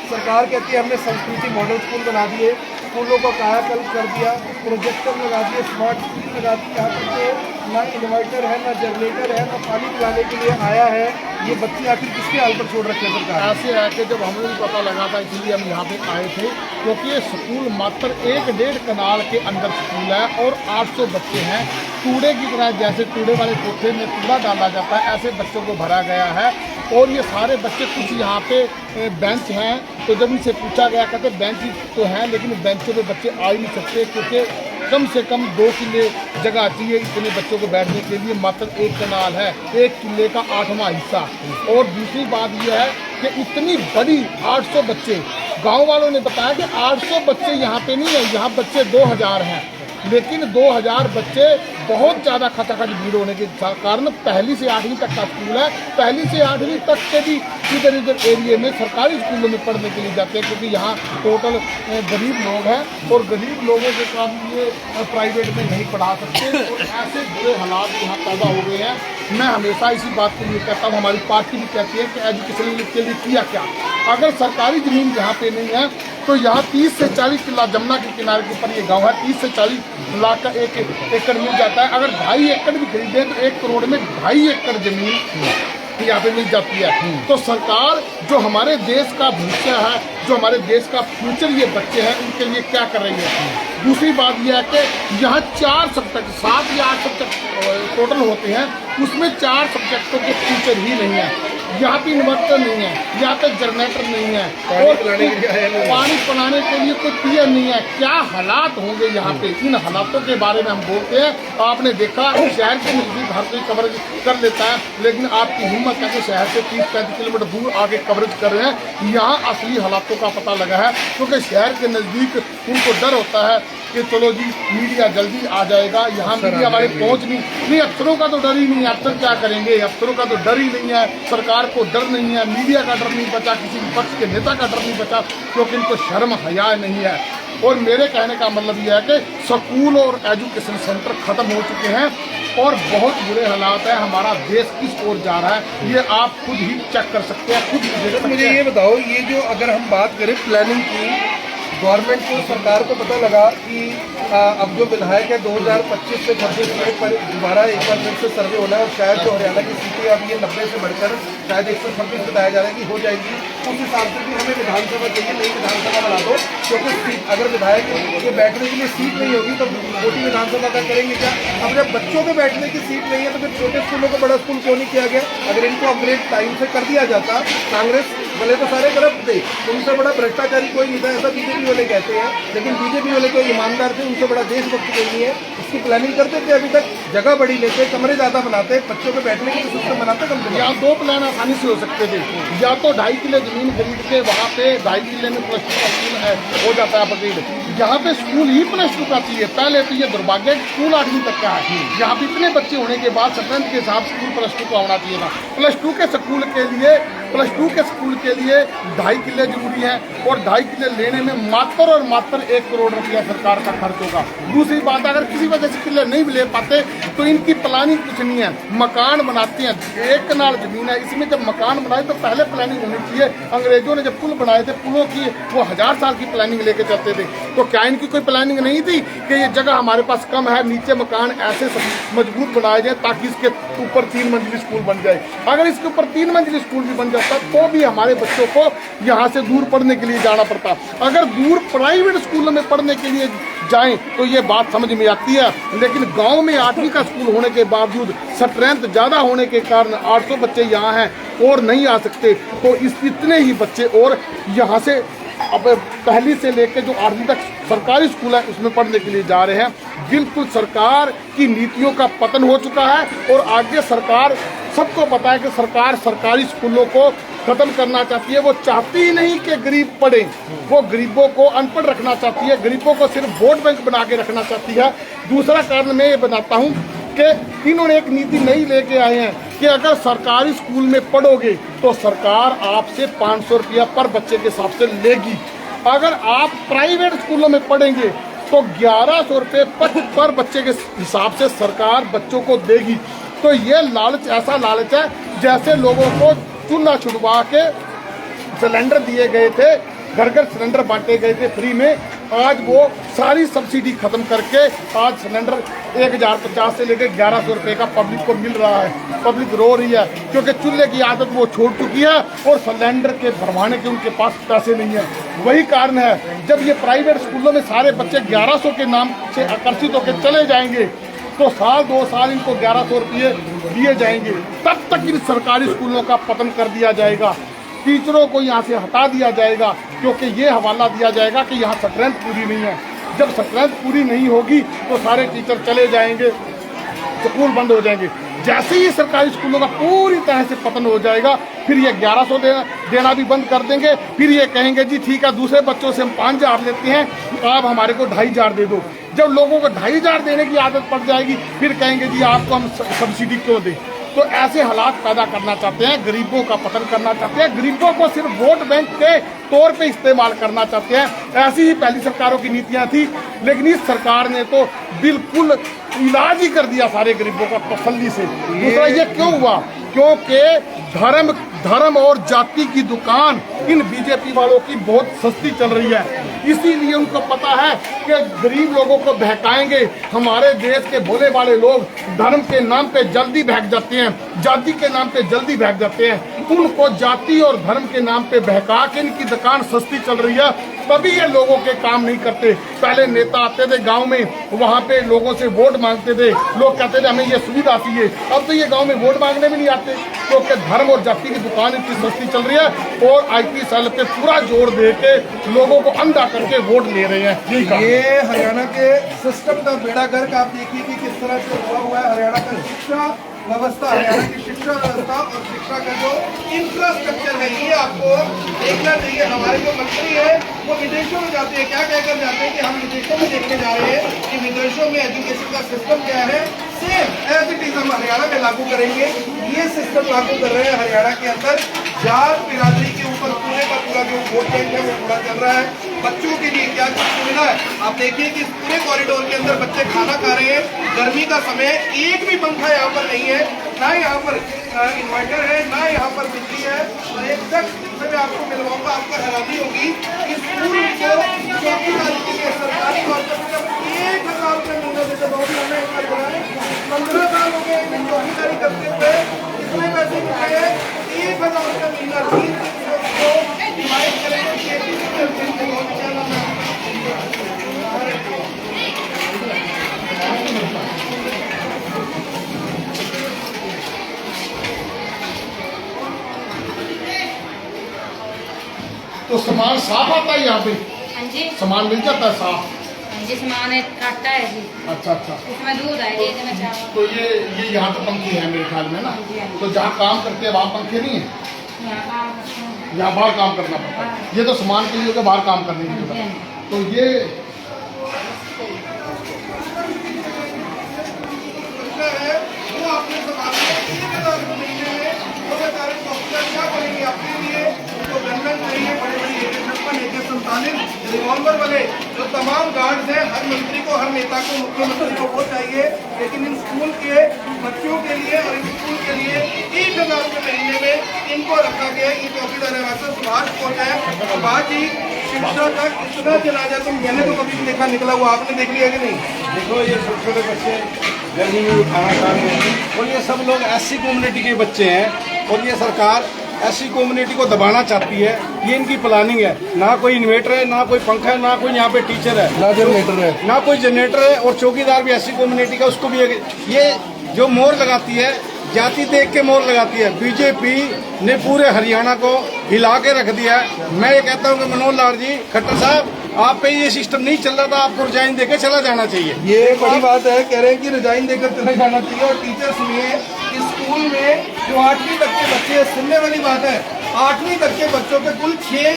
सरकार कहती है हमने संस्कृति मॉडल स्कूल बना दिए, स्कूलों को कायाकल्प कर दिया, प्रोजेक्टर लगा दिए, स्मार्ट स्क्रीन लगा दी, यहाँ पर तो ना इन्वर्टर है, ना जनरेटर है, ना पानी पिलाने के लिए आया है। ये बच्चे आखिर किसके हाल पर छोड़ रखे हैं सरकार? ऐसे है कि जब हमें भी पता लगा था इसलिए हम यहाँ पे आए थे, क्योंकि ये स्कूल मात्र 1-1.5 कनाल के अंदर स्कूल है और 800 बच्चे हैं। कूड़े की तरह, जैसे कूड़े वाले कोठे में कूड़ा डाला जाता है, ऐसे बच्चों को भरा गया है। और ये सारे बच्चे, कुछ यहाँ पे बेंच हैं, तो जब इनसे पूछा गया कहते बेंच तो हैं लेकिन बेंचों पे बच्चे आ ही नहीं सकते, क्योंकि कम से कम 2 किले जगह चाहिए इतने बच्चों को बैठने के लिए। मात्र 1 कनाल है, 1 किले का 8वां हिस्सा। और दूसरी बात यह है कि इतनी बड़ी 800 बच्चे, गांव वालों ने बताया कि 800 बच्चे यहाँ पे नहीं है, यहाँ बच्चे 2000 हैं, लेकिन 2000 बच्चे बहुत ज़्यादा खचाखच भीड़ होने के कारण 1ली से 8वीं तक का स्कूल है। 1ली से 8वीं तक के भी इधर उधर एरिए में सरकारी स्कूलों में पढ़ने के लिए जाते हैं, क्योंकि यहाँ टोटल गरीब लोग हैं और गरीब लोगों के कारण ये प्राइवेट में नहीं पढ़ा सकते। और ऐसे बुरे हालात यहाँ पैदा हो गए हैं। मैं हमेशा इसी बात के लिए कहता हूँ, हमारी पार्टी भी कहती है कि एजुकेशन के लिए किया क्या। अगर सरकारी ज़मीन यहाँ पे नहीं है तो यहाँ 30 से 40 किला, जमुना के किनारे के ऊपर ये गांव है, 30 से 40 लाख का 1 एकड़ मिल जाता है। अगर 2.5 एकड़ भी खरीदे तो 1 करोड़ में 2.5 एकड़ जमीन यहाँ पे मिल जाती है। तो सरकार जो हमारे देश का भविष्य है, जो हमारे देश का फ्यूचर ये बच्चे हैं, उनके लिए क्या कर रही है। दूसरी बात यह है कि यहाँ 4 सब्जेक्ट, 7 या 8 सब्जेक्ट टोटल होते हैं, उसमें 4 सब्जेक्टों के टीचर ही नहीं है। यहाँ पे इन्वर्टर नहीं है, यहाँ पे जनरेटर नहीं है, और पानी पिलाने के लिए कोई पियर नहीं है। क्या हालात होंगे यहाँ पे, इन हालातों के बारे में हम बोलते हैं। आपने देखा शहर के नजदीक हर कोई कवरेज कर लेता है, लेकिन आपकी हिम्मत है कि शहर से 30-35 किलोमीटर दूर आगे कवरेज कर रहे हैं। यहाँ असली हालातों का पता लगा है, क्योंकि शहर के नज़दीक उनको डर होता है कि चलो जी मीडिया जल्दी आ जाएगा, यहाँ मीडिया वाले पहुँच नहीं। अफसरों का तो डर ही नहीं है, अफसर क्या करेंगे, अफसरों का तो डर ही नहीं है, सरकार को डर नहीं है, मीडिया का डर नहीं बचा, किसी विपक्ष के नेता का डर नहीं बचा, क्योंकि इनको शर्म हया नहीं है। और मेरे कहने का मतलब यह है कि स्कूल और एजुकेशन सेंटर ख़त्म हो चुके हैं और बहुत बुरे हालात हैं। हमारा देश किस ओर जा रहा है ये आप खुद ही चेक कर सकते हैं, खुद। मुझे ये बताओ, ये जो अगर हम बात करें प्लानिंग की, गवर्नमेंट को, सरकार को पता लगा कि अब जो विधायक है 2025 से 26 में पर दोबारा एक बार फिर से सर्वे होना है, और शायद जो हरियाणा की सीटें अब ये 90 से बढ़कर शायद 126 बताया जा रहा है कि हो जाएगी। उस हिसाब से भी हमें विधानसभा चाहिए, नई विधानसभा बना दो, क्योंकि सीट, अगर विधायक के बैठने के लिए सीट नहीं होगी तो छोटी विधानसभा का करेंगे क्या। अब जब बच्चों के बैठने की सीट नहीं है तो फिर छोटे स्कूलों को बड़ा स्कूल क्यों नहीं किया गया। अगर इनको अपग्रेड टाइम से कर दिया जाता, कांग्रेस भले तो सारे करप्ट थे, उनसे बड़ा भ्रष्टाचारी कोई नहीं था, ऐसा बीजेपी वाले कहते हैं, लेकिन बीजेपी वाले कोई ईमानदार थे, उनसे बड़ा देशभक्त कोई नहीं है। इसकी प्लानिंग करते थे, अभी तक जगह बड़ी लेते, कमरे ज़्यादा बनाते, बच्चों के बैठने के सिस्टम बनाते कम से कम। या 2 प्लान आसानी से हो सकते थे, या तो 2.5 किले जमीन खरीद के वहाँ पे 2.5 किले में +2 का स्कूल हो जाता है अपग्रेड। यहाँ पे स्कूल ही +2 का चाहिए। पहले तो ये दुर्भाग्य स्कूल 8वीं तक का है, यहाँ पे इतने बच्चे होने के बाद स्ट्रेंथ के हिसाब स्कूल +2 का होना चाहिए था। +2 के स्कूल के लिए 2.5 किले जरूरी है, और 2.5 किले लेने में मात्र और मात्र 1 करोड़ रुपया सरकार का खर्च होगा। दूसरी बात, अगर किसी वजह से किले नहीं ले पाते तो इनकी प्लानिंग कुछ नहीं है। मकान बनाते हैं, 1 कनाल जमीन है, इसमें जब मकान बनाए तो पहले प्लानिंग होनी चाहिए। अंग्रेजों ने जब पुल बनाए थे, पुलों की वो 1000 साल की प्लानिंग लेके चलते थे, तो क्या इनकी कोई प्लानिंग नहीं थी कि ये जगह हमारे पास कम है, नीचे मकान ऐसे मजबूत बनाए जाए ताकि इसके ऊपर 3 मंजिली स्कूल बन जाए। अगर इसके ऊपर 3 मंजिली स्कूल भी बन जाता तो भी हमारे बच्चों को यहाँ से दूर पढ़ने के लिए जाना पड़ता। अगर दूर प्राइवेट स्कूलों में पढ़ने के लिए जाएं तो ये बात समझ में आती है, लेकिन गांव में 8वीं का स्कूल होने के बावजूद स्ट्रेंथ ज़्यादा होने के कारण 800 बच्चे यहाँ हैं और नहीं आ सकते, तो इतने ही बच्चे और यहाँ से अब 1ली से लेकर जो 8वीं तक सरकारी स्कूल है उसमें पढ़ने के लिए जा रहे हैं। बिल्कुल सरकार की नीतियों का पतन हो चुका है, और आगे सरकार, सबको पता है कि सरकार सरकारी स्कूलों को खत्म करना चाहती है। वो चाहती ही नहीं कि गरीब पढ़े, वो गरीबों को अनपढ़ रखना चाहती है, गरीबों को सिर्फ वोट बैंक बना के रखना चाहती है। दूसरा कारण मैं ये बताता हूँ कि इन्होंने एक नीति नई लेके आए हैं कि अगर सरकारी स्कूल में पढ़ोगे तो सरकार आपसे 500 रुपया पर बच्चे के हिसाब से लेगी। अगर आप प्राइवेट स्कूलों में पढ़ेंगे तो 1100 रुपये पर बच्चे के हिसाब से सरकार बच्चों को देगी। तो ये लालच, ऐसा लालच है जैसे लोगों को चूल्हा छुड़वा के सिलेंडर दिए गए थे घर घर सिलेंडर बांटे गए थे फ्री में, आज वो सारी सब्सिडी खत्म करके आज सिलेंडर 1050 से लेकर 1100 रुपये का पब्लिक को मिल रहा है। पब्लिक रो रही है क्योंकि चूल्हे की आदत वो छोड़ चुकी है और सिलेंडर के भरवाने के उनके पास पैसे नहीं है। वही कारण है जब ये प्राइवेट स्कूलों में सारे बच्चे 1100 के नाम से आकर्षित होकर चले जाएंगे तो साल 2 साल इनको 1100 रुपये दिए जाएंगे, तब तक इन सरकारी स्कूलों का पतन कर दिया जाएगा। टीचरों को यहाँ से हटा दिया जाएगा क्योंकि ये हवाला दिया जाएगा कि यहाँ स्ट्रेंथ पूरी नहीं है। जब स्ट्रेंथ पूरी नहीं होगी तो सारे टीचर चले जाएंगे, स्कूल बंद हो जाएंगे। जैसे ही सरकारी स्कूलों का पूरी तरह से पतन हो जाएगा फिर ये 1100 देना भी बंद कर देंगे। फिर ये कहेंगे जी ठीक है दूसरे बच्चों से हम 5000 लेते हैं, आप हमारे को 2500 दे दो। जब लोगों को 2500 देने की आदत पड़ जाएगी फिर कहेंगे जी आपको हम सब्सिडी क्यों दें। तो ऐसे हालात पैदा करना चाहते हैं, गरीबों का पतन करना चाहते हैं, गरीबों को सिर्फ वोट बैंक के तौर पे इस्तेमाल करना चाहते हैं। ऐसी ही पहली सरकारों की नीतियां थी, लेकिन इस सरकार ने तो बिल्कुल इलाज ही कर दिया सारे गरीबों का तसल्ली से। दूसरा ये क्यों हुआ, क्योंकि धर्म और जाति की दुकान इन बीजेपी वालों की बहुत सस्ती चल रही है। इसीलिए उनको पता है कि गरीब लोगों को बहकाएंगे। हमारे देश के भोले वाले लोग धर्म के नाम पे जल्दी बहक जाते हैं, जाति के नाम पे जल्दी बहक जाते हैं। उनको जाति और धर्म के नाम पे बहका के इनकी दुकान सस्ती चल रही है, तभी ये लोगों के काम नहीं करते। पहले नेता आते थे गांव में, वहां पे लोगों से वोट मांगते थे, लोग कहते थे हमें ये सुविधा चाहिए। अब तो ये गांव में वोट मांगने भी नहीं आते क्योंकि धर्म और जाति की दुकान इतनी सस्ती चल रही है और आईपी सेल पे पूरा जोर दे के लोगों को अंधा करके वोट ले रहे हैं। ये हरियाणा के सिस्टम का बेड़ा गर्क आप देखिए कि किस तरह से हुआ है। हरियाणा का शिक्षा व्यवस्था, हरियाणा की शिक्षा व्यवस्था और शिक्षा का जो इंफ्रास्ट्रक्चर है ये आपको देखना चाहिए। हमारे जो मंत्री है वो विदेशों में जाते हैं, क्या कहकर जाते हैं कि हम विदेशों में देखने जा रहे हैं कि विदेशों में एजुकेशन का सिस्टम क्या है, सेम एज इट इज हम हरियाणा में लागू करेंगे। ये सिस्टम लागू कर रहे हैं हरियाणा के अंदर। जात बिरादरी के ऊपर पूरे का पूरा जो वोट बैंक है वो पूरा चल रहा है। बच्चों के लिए क्या कुछ सुविधा है आप देखिए कि इस पूरे कॉरिडोर के अंदर बच्चे खाना खा रहे हैं। गर्मी का समय, एक भी पंखा यहाँ पर नहीं है, ना यहाँ पर इन्वर्टर है, ना यहाँ पर बिजली है। और एक शख्स मैं आपको मिलवाऊंगा, आपको हैरानी होगी कि स्कूल को चौकीदारी के लिए सरकारी तौर पर 1000 रुपये महीना देते। 15 साल हो गए चौकीदारी करते हुए, इतने पैसे कितने हैं, 1000 रुपये महीना। 30 को डिवाइड करेंगे 33 से बहुत ज़्यादा है। तो सामान साफ आता है यहाँ पे? हाँ जी, सामान मिल जाता है साफ? हाँ जी, सामान आटा है जी, अच्छा अच्छा। उसमें दूध है, इसमें चावल। तो ये यहाँ तो पंखे हैं मेरे ख्याल में ना? तो जहाँ काम करते हैं वहाँ पंखे नहीं है? यहाँ बाहर काम करना पड़ता है। ये तो सामान के लिए होगा, बाहर काम करने के लिए। तो ये वो आपने संभाला है 1000 रुपये महीने में। तो बेचारे चौकीदार क्या करेंगे अपने लिए? तो गनमैन चाहिए, बड़े बड़े AK-56, AK-47 रिवॉल्वर वाले जो तमाम गार्ड्स हैं। हर मंत्री को, हर नेता को, मुख्यमंत्री को वो चाहिए। लेकिन इन स्कूल के बच्चों के लिए और इन स्कूल के लिए 1000 रुपये महीने में इनको रखा गया। ये चौकीदार है। वैसे सुभाष कोट है, सुभाष जी शिक्षा तक इतना चला जाए तो मैंने तो कभी देखा निकला हुआ, आपने देख लिया कि नहीं? देखो ये छोटे छोटे बच्चे गर्मी में भी खाना खा रहे हैं और ये सब लोग ऐसी कम्युनिटी के बच्चे हैं और ये सरकार ऐसी कम्युनिटी को दबाना चाहती है। ये इनकी प्लानिंग है। ना कोई इन्वेटर है, ना कोई पंखा है, ना कोई यहाँ पे टीचर है, ना जनरेटर है, ना कोई जनरेटर है। और चौकीदार भी ऐसी कम्युनिटी का, उसको भी ये जो मोहर लगाती है, जाति देख के मोहर लगाती है। बीजेपी ने पूरे हरियाणा को हिला के रख दिया है। मैं ये कहता हूँ कि मनोहर लाल जी खट्टर साहब, आप पे ये सिस्टम नहीं चल रहा था, आपको रिजाइन देकर चला जाना चाहिए। ये बड़ी बात है, कह रहे हैं कि रिजाइन देकर चले जाना चाहिए। और टीचर सुनिए, स्कूल में जो 8वीं तक के बच्चे, सुनने वाली बात है, 8वीं तक के बच्चों के कुल 6